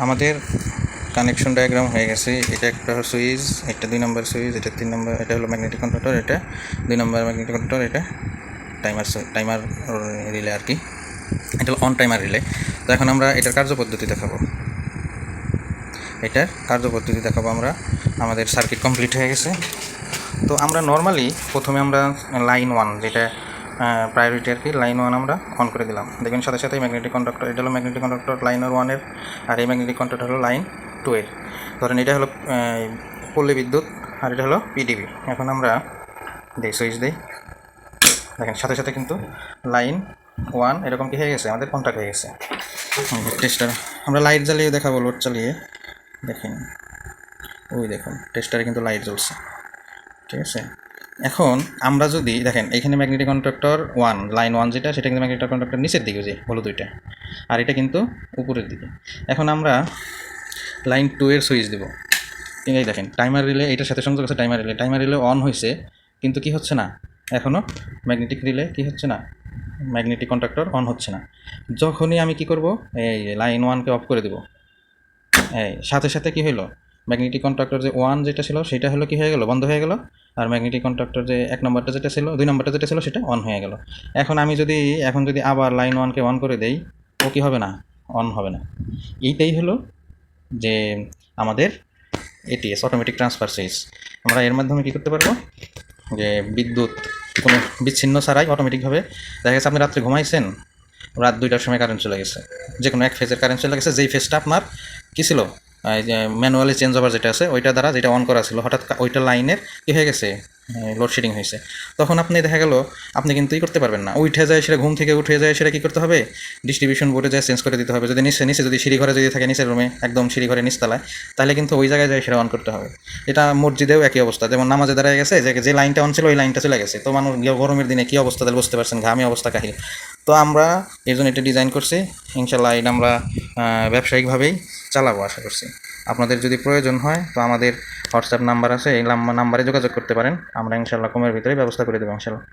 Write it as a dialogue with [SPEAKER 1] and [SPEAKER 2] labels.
[SPEAKER 1] আমাদের connection diagram হয়ে গেছে। এটা একটা সুইচ, এটা 2 নম্বর সুইচ, এটা 3 নম্বর, এটা হলো ম্যাগনেটিক কন্ট্রোলার, এটা 2 নম্বর ম্যাগনেটিক কন্ট্রোলার, এটা টাইমার রিলে আর কি, এটা হলো অন টাইমার রিলে। তো এখন আমরা এটার কার্যপদ্ধতি দেখাবো। আমরা আমাদের সার্কিট কমপ্লিট হয়ে গেছে। তো আমরা নর্মালি প্রথমে আমরা লাইন 1 যেটা প্রায়োরিটি আর কি, লাইন 1 আমরা অন করে দিলাম। দেখবেন সাথে সাথে ম্যাগনেটিক কন্ডাক্টর, এটা হলো ম্যাগনেটিক কন্ডাক্টর লাইন 1-এর, আর এই ম্যাগনেটিক কন্ডাক্টর হলো লাইন 2-এর। ধরেন এটা হলো পল্লী বিদ্যুৎ আর এটা হলো পিডিবি। এখন আমরা সুইচ দিই, দেখেন সাথে সাথে কিন্তু লাইন 1 এরকম কি হয়ে গেছে, আমাদের কন্ট্যাক্ট হয়ে গেছে। টেস্টার আমরা লাইট জ্বালিয়ে দেখাবো, লোড চালিয়ে দেখেন, ওই দেখুন টেস্টারে কিন্তু লাইট জ্বলছে, ঠিক আছে। এখন আমরা যদি দেখেন এখানে ম্যাগনেটিক কন্ডাক্টর 1 লাইন 1 যেটা, সেটা কিন্তু ম্যাগনেটিক কন্ডাক্টর নিচের দিকে, যে হলো দুইটা, আর এটা কিন্তু উপরের দিকে। এখন আমরা লাইন 2-এর সুইচ দেবো, ঠিক আছে। দেখেন টাইমার রিলে এটার সাথে সংযোগ আছে, টাইমার রিলে অন হয়েছে, কিন্তু কি হচ্ছে না, এখনও ম্যাগনেটিক রিলে কি হচ্ছে না, ম্যাগনেটিক কন্ডাক্টর অন হচ্ছে না। যখনই আমি কি করব, এই লাইন 1-কে অফ করে দেবো, এই সাথে সাথে কি হলো, ম্যাগনেটিক কন্ডাক্টর যে 1 যেটা ছিল সেটা হলো কি হয়ে গেল, বন্ধ হয়ে গেল, আর ম্যাগনেটিক কন্ডাক্টর যে 1 নম্বরটা যেটা ছিল, 2 নম্বরটা যেটা ছিল সেটা অন হয়ে গেল। এখন যদি আবার লাইন 1-কে অন করে দেই, ও কি হবে না, অন হবে না। এইটাই হলো যে আমাদের এটিএস, অটোমেটিক ট্রান্সফার সুইচ। আমরা এর মাধ্যমে কী করতে পারবো, যে বিদ্যুৎ কোনো বিচ্ছিন্ন ছাড়াই অটোমেটিকভাবে, দেখা গেছে আপনি রাত্রে ঘুমাইছেন, রাত 2টার সময় কারেন্ট চলে গেছে, যে কোনো এক ফেজের কারেন্ট চলে গেছে, যেই ফেজটা আপনার কী ছিল, ম্যানুয়ালি চেঞ্জ ওভার যেটা আছে ওইটা দ্বারা যেটা অন করা ছিল, হঠাৎ ওইটা লাইনের কী হয়ে গেছে, লোডশেডিং হয়েছে। তখন আপনি দেখা গেল আপনি কিন্তু করতে পারবেন না, উঠে যায় সেটা, ঘুম থেকে উঠে যায় সেটা কী করতে হবে, ডিস্ট্রিবিউশন বোর্ডে যায় চেঞ্জ করে দিতে হবে। যদি নিচে যদি সিঁড়ি ঘরে যদি থাকে, নিচের রুমে একদম সিঁড়ি ঘরে নিচতলায়, তাহলে কিন্তু ওই জায়গায় যায় সেটা অন করতে হবে। এটা মসজিদেও একই অবস্থা, যেমন নামাজে দাঁড়ায় গেছে, যে লাইনটা অন ছিল ওই লাইনটা চলে গেছে, তো মানুষ গরমের দিনে কী অবস্থা, তাহলে বুঝতে পারছেন, ঘামি অবস্থা কাহিল। তো আমরা এই জন্য এটা ডিজাইন করছি, ইনশাল্লাহ এটা আমরা ব্যবসায়িকভাবেই চালাবো আশা করছি। আপনাদের যদি প্রয়োজন হয় তো আমাদের হোয়াটসঅ্যাপ নাম্বার আছে, এই নাম্বারে যোগাযোগ করতে পারেন, আমরা ইনশাল্লাহ কমের ভিতরে ব্যবস্থা করে দেবো ইনশাল্লাহ।